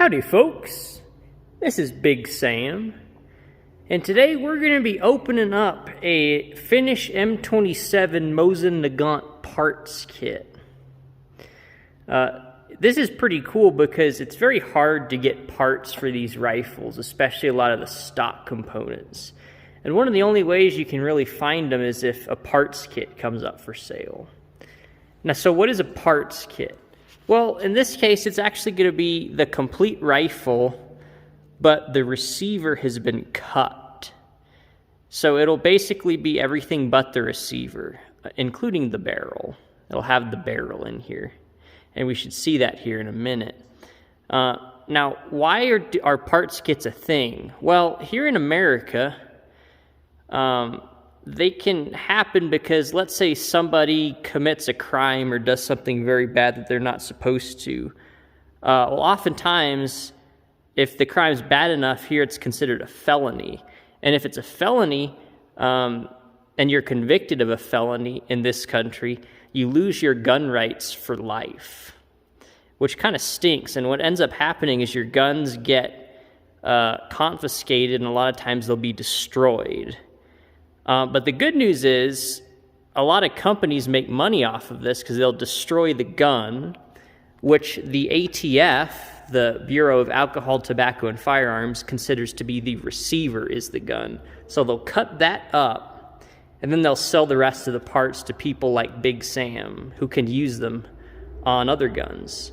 Howdy folks, this is Big Sam, and today we're going to be opening up a Finnish M27 Mosin Nagant parts kit. This is pretty cool because it's very hard to get parts for these rifles, especially a lot of the stock components. And one of the only ways you can really find them is if a parts kit comes up for sale. Now, so what is a parts kit? Well, in this case, it's actually going to be the complete rifle, but the receiver has been cut. So it'll basically be everything but the receiver, including the barrel. It'll have the barrel in here, and we should see that here in a minute. Now, why are parts kits a thing? Well, here in America, they can happen because, let's say somebody commits a crime or does something very bad that they're not supposed to. Well, oftentimes, if the crime's bad enough, here it's considered a felony. And if it's a felony, and you're convicted of a felony in this country, you lose your gun rights for life, which kind of stinks. And what ends up happening is your guns get confiscated, and a lot of times they'll be destroyed. But the good news is a lot of companies make money off of this because they'll destroy the gun, which the ATF, the Bureau of Alcohol, Tobacco, and Firearms, considers to be the receiver is the gun. So they'll cut that up, and then they'll sell the rest of the parts to people like Big Sam, who can use them on other guns.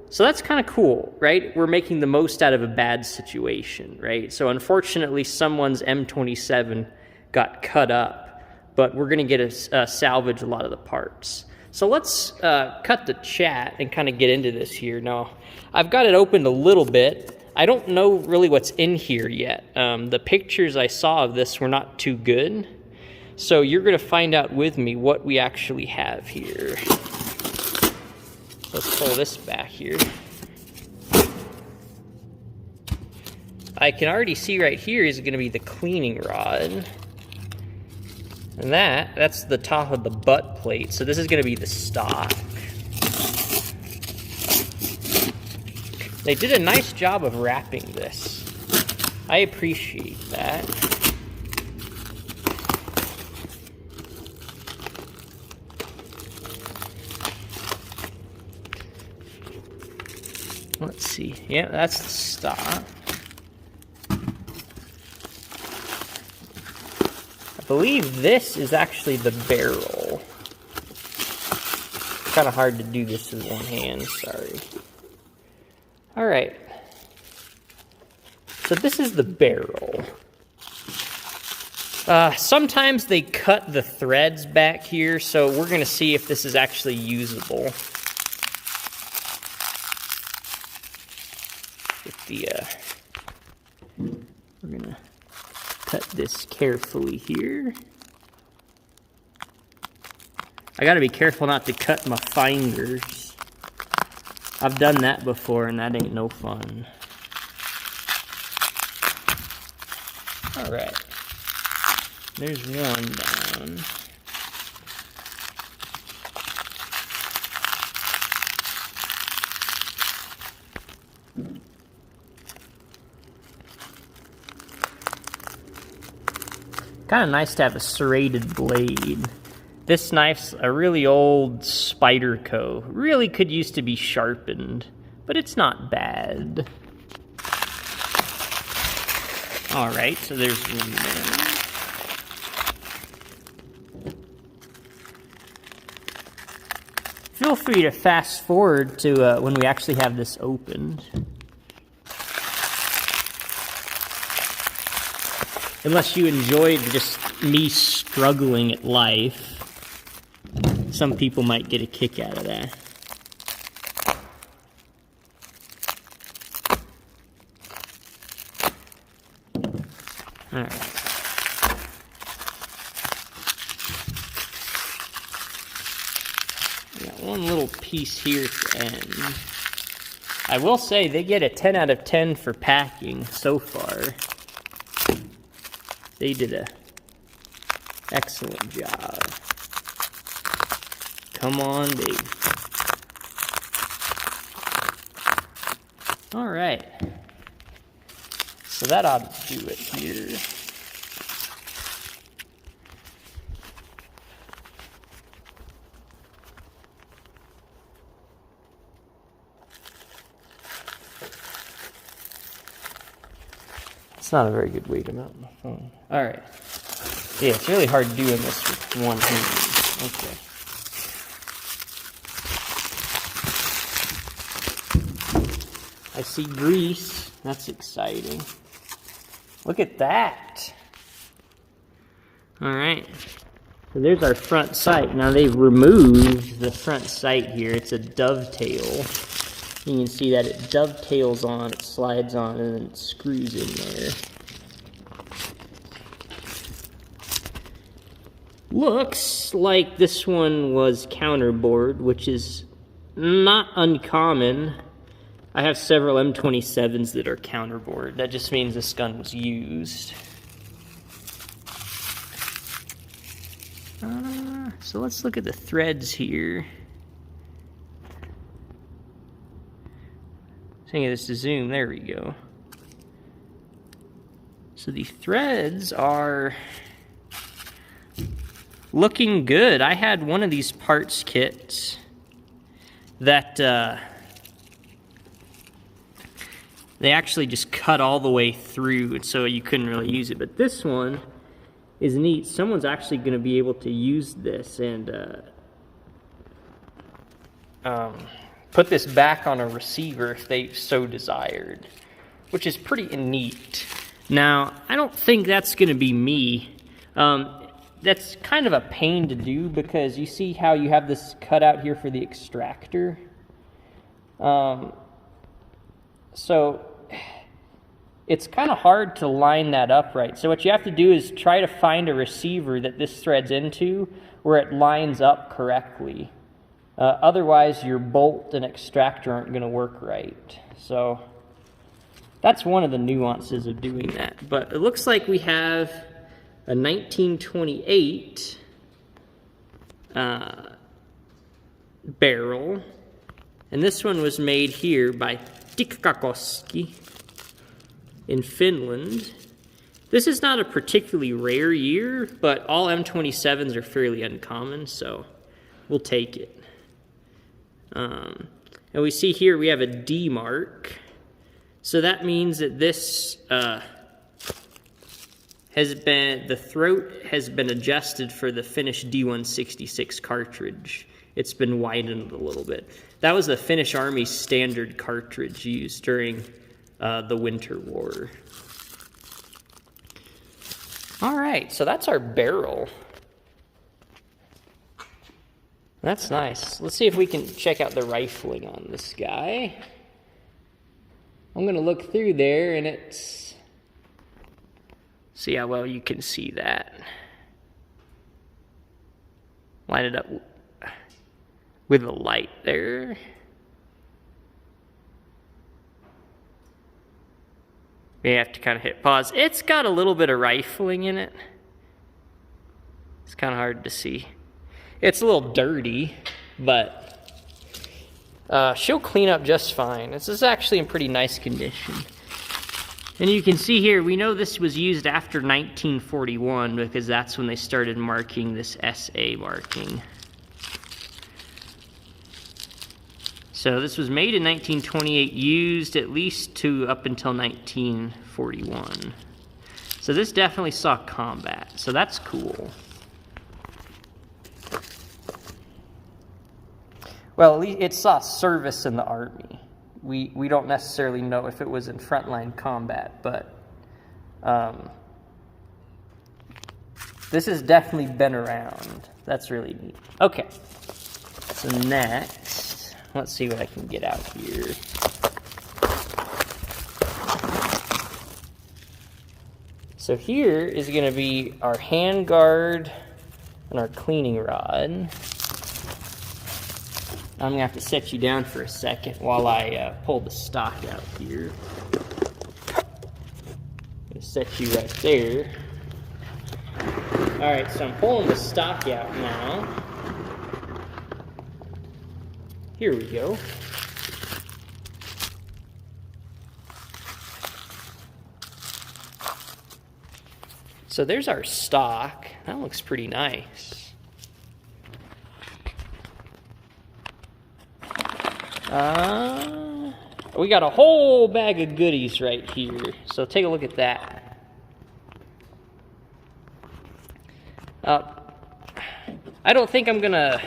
So that's kind of cool, right? We're making the most out of a bad situation, right? So unfortunately, someone's M27 got cut up, but we're going to get salvage a lot of the parts. So let's cut the chat and kind of get into this here. Now, I've got it opened a little bit. I don't know really what's in here yet. The pictures I saw of this were not too good. So you're going to find out with me what we actually have here. Let's pull this back here. I can already see right here is going to be the cleaning rod. And that's the top of the butt plate. So this is going to be the stock. They did a nice job of wrapping this. I appreciate that. Let's see. Yeah, that's the stock. I believe this is actually the barrel. It's kind of hard to do this in one hand, sorry. All right. So this is the barrel. Sometimes they cut the threads back here, so we're going to see if this is actually usable. With the, we're going to cut this carefully here. I gotta be careful not to cut my fingers. I've done that before and that ain't no fun. Alright. There's one down. Kind of nice to have a serrated blade. This knife's a really old Spyderco. Really could use to be sharpened, but it's not bad. Alright, so there's one there. Feel free to fast forward to when we actually have this opened. Unless you enjoyed just me struggling at life. Some people might get a kick out of that. Alright. Got one little piece here at the end. I will say they get a 10 out of 10 for packing so far. They did an excellent job. Come on, baby. All right. So that ought to do it here. It's not a very good way to mount my phone. All right. Yeah, it's really hard doing this with one hand. Okay. I see grease. That's exciting. Look at that. All right. So there's our front sight. Now they've removed the front sight here. It's a dovetail. You can see that it dovetails on, it slides on, and then it screws in there. Looks like this one was counterbored, which is not uncommon. I have several M27s that are counterbored. That just means this gun was used. So let's look at the threads here. Get this to zoom, there we go. So the threads are looking good. I had one of these parts kits that they actually just cut all the way through, and so you couldn't really use it. But this one is neat. Someone's actually going to be able to use this and put this back on a receiver if they so desired, which is pretty neat. Now, I don't think that's going to be me. That's kind of a pain to do because you see how you have this cutout here for the extractor. So it's kind of hard to line that up right. So what you have to do is try to find a receiver that this threads into where it lines up correctly. Otherwise, your bolt and extractor aren't going to work right. So that's one of the nuances of doing that. But it looks like we have a 1928 barrel. And this one was made here by Tikkakoski in Finland. This is not a particularly rare year, but all M27s are fairly uncommon, so we'll take it. And we see here we have a D mark. So that means that this the throat has been adjusted for the Finnish D166 cartridge. It's been widened a little bit. That was the Finnish Army's standard cartridge used during the Winter War. All right, so that's our barrel. That's nice. Let's see if we can check out the rifling on this guy. I'm going to look through there and it's... See how well you can see that. Line it up with the light there. We have to kind of hit pause. It's got a little bit of rifling in it. It's kind of hard to see. It's a little dirty, but she'll clean up just fine. This is actually in pretty nice condition. And you can see here, we know this was used after 1941 because that's when they started marking this SA marking. So this was made in 1928, used at least to up until 1941. So this definitely saw combat, so that's cool. Well, at least it saw service in the Army. We don't necessarily know if it was in frontline combat, but this has definitely been around. That's really neat. Okay, so next, let's see what I can get out here. So here is going to be our hand guard and our cleaning rod. I'm going to have to set you down for a second while I pull the stock out here. I'm going to set you right there. Alright, so I'm pulling the stock out now. Here we go. So there's our stock. That looks pretty nice. We got a whole bag of goodies right here. So take a look at that. I don't think I'm gonna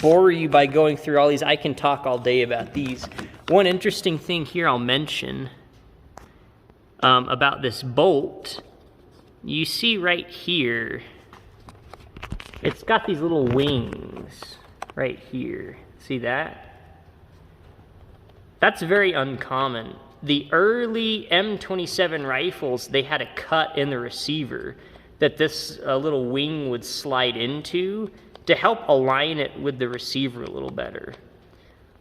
bore you by going through all these. I can talk all day about these. One interesting thing here I'll mention about this bolt, you see right here, it's got these little wings right here. See that? That's very uncommon. The early M27 rifles, they had a cut in the receiver that this little wing would slide into to help align it with the receiver a little better.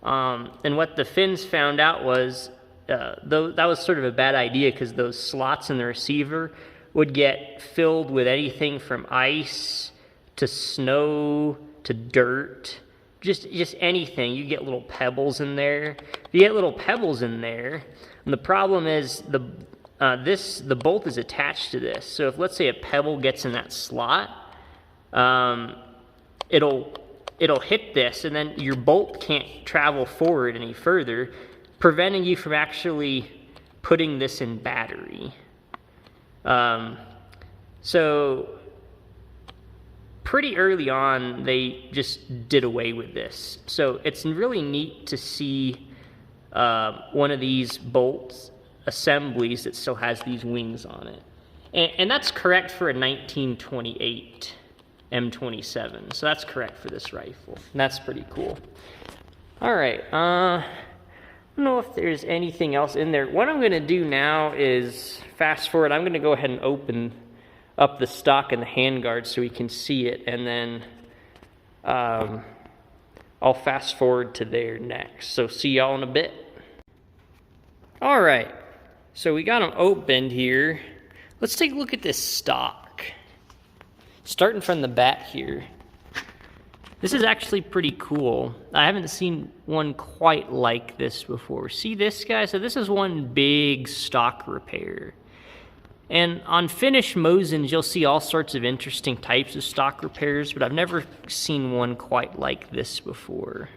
And what the Finns found out was that was sort of a bad idea, because those slots in the receiver would get filled with anything from ice to snow to dirt, just anything. You get little pebbles in there. If you get little pebbles in there, and the problem is the bolt is attached to this. So if, let's say, a pebble gets in that slot, it'll hit this, and then your bolt can't travel forward any further, preventing you from actually putting this in battery. So pretty early on, they just did away with this. So it's really neat to see one of these bolts assemblies that still has these wings on it. And that's correct for a 1928 M27. So that's correct for this rifle. And that's pretty cool. All right. I don't know if there's anything else in there. What I'm going to do now is fast forward. I'm going to go ahead and open up the stock and the handguard so we can see it. And then I'll fast forward to there next. So see y'all in a bit. All right. So we got them opened here. Let's take a look at this stock. Starting from the back here. This is actually pretty cool. I haven't seen one quite like this before. See this, guy? So this is one big stock repair. And on finished Mosins, you'll see all sorts of interesting types of stock repairs, but I've never seen one quite like this before.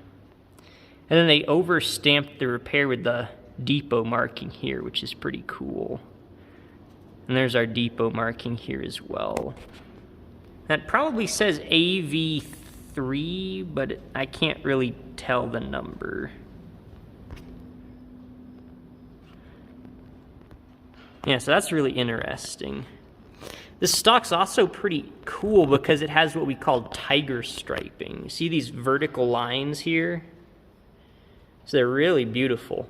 And then they over-stamped the repair with the depot marking here, which is pretty cool. And there's our depot marking here as well. That probably says AV3, but I can't really tell the number. Yeah, so that's really interesting. This stock's also pretty cool because it has what we call tiger striping. You see these vertical lines here? So they're really beautiful.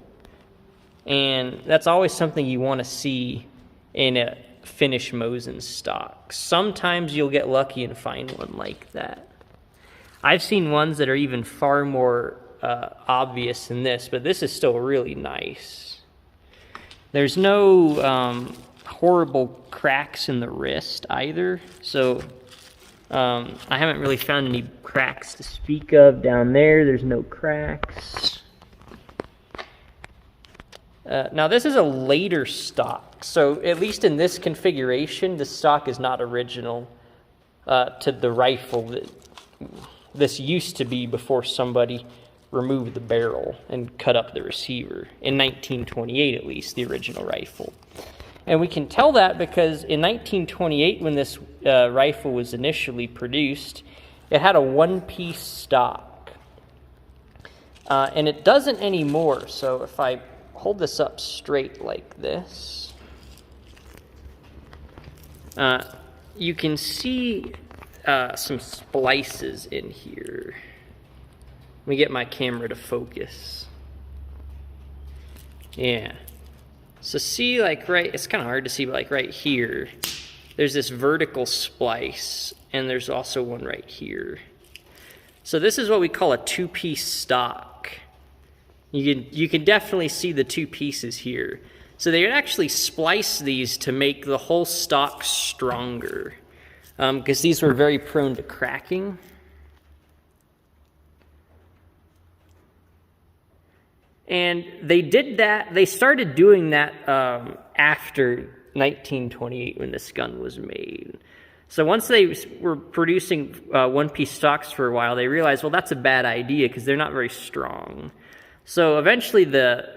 And that's always something you want to see in a finished Mosin stock. Sometimes you'll get lucky and find one like that. I've seen ones that are even far more obvious than this, but this is still really nice. There's no horrible cracks in the wrist either, so I haven't really found any cracks to speak of down there. There's no cracks. Now this is a later stock, so at least in this configuration, the stock is not original to the rifle that this used to be before somebody removed the barrel and cut up the receiver. In 1928 at least, the original rifle. And we can tell that because in 1928, when this rifle was initially produced, it had a one-piece stock. And it doesn't anymore, so if I hold this up straight like this, you can see some splices in here. Let me get my camera to focus. Yeah. So see, like it's kind of hard to see, but like right here, there's this vertical splice, and there's also one right here. So this is what we call a two-piece stock. You can definitely see the two pieces here. So they would actually splice these to make the whole stock stronger, because these were very prone to cracking. And they did that, they started doing that after 1928 when this gun was made. So once they were producing one-piece stocks for a while, they realized, well, that's a bad idea because they're not very strong. So eventually the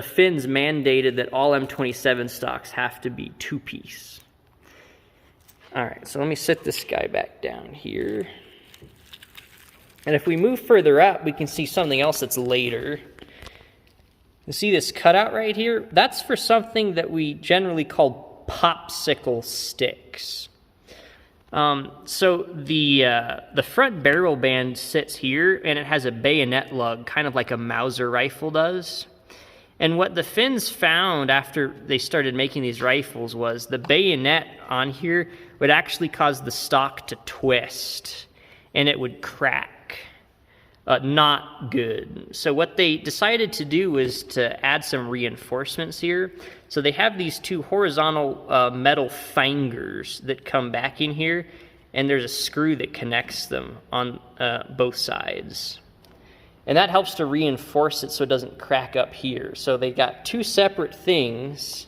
Finns mandated that all M27 stocks have to be two-piece. All right, so let me set this guy back down here. And if we move further up, we can see something else that's later. You see this cutout right here? That's for something that we generally call popsicle sticks. So the front barrel band sits here, and it has a bayonet lug, kind of like a Mauser rifle does. And what the Finns found after they started making these rifles was the bayonet on here would actually cause the stock to twist, and it would crack. Not good. So what they decided to do was to add some reinforcements here. So they have these two horizontal metal fingers that come back in here, and there's a screw that connects them on both sides. And that helps to reinforce it so it doesn't crack up here. So they got two separate things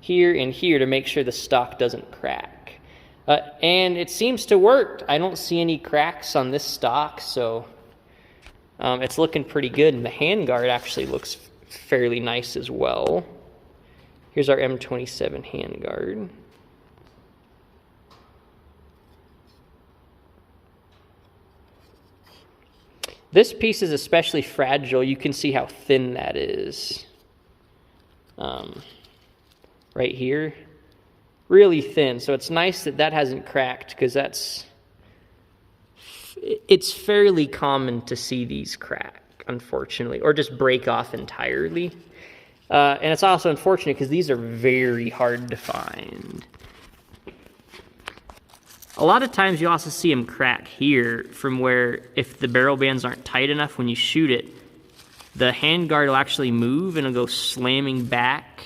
here and here to make sure the stock doesn't crack. And it seems to work. I don't see any cracks on this stock, so it's looking pretty good, and the handguard actually looks fairly nice as well. Here's our M27 handguard. This piece is especially fragile. You can see how thin that is. Right here. Really thin. So it's nice that that hasn't cracked, because it's fairly common to see these crack, unfortunately, or just break off entirely. And it's also unfortunate because these are very hard to find. A lot of times you also see them crack here from where, if the barrel bands aren't tight enough when you shoot it, the handguard will actually move and it'll go slamming back.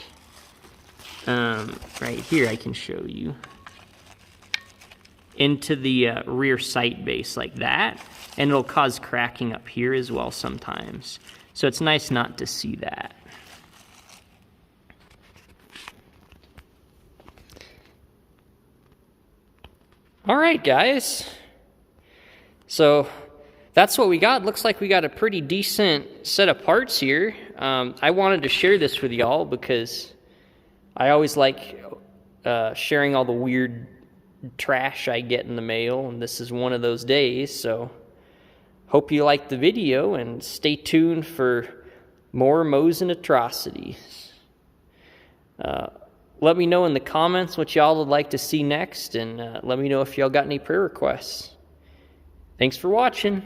Right here I can show you. Into the rear sight base like that, and it'll cause cracking up here as well sometimes. So it's nice not to see that. All right, guys. So that's what we got. Looks like we got a pretty decent set of parts here. I wanted to share this with y'all because I always like sharing all the weird trash I get in the mail, and this is one of those days. So hope you liked the video, and stay tuned for more Mosin atrocities. Let me know in the comments what y'all would like to see next, and let me know if y'all got any prayer requests. Thanks for watching.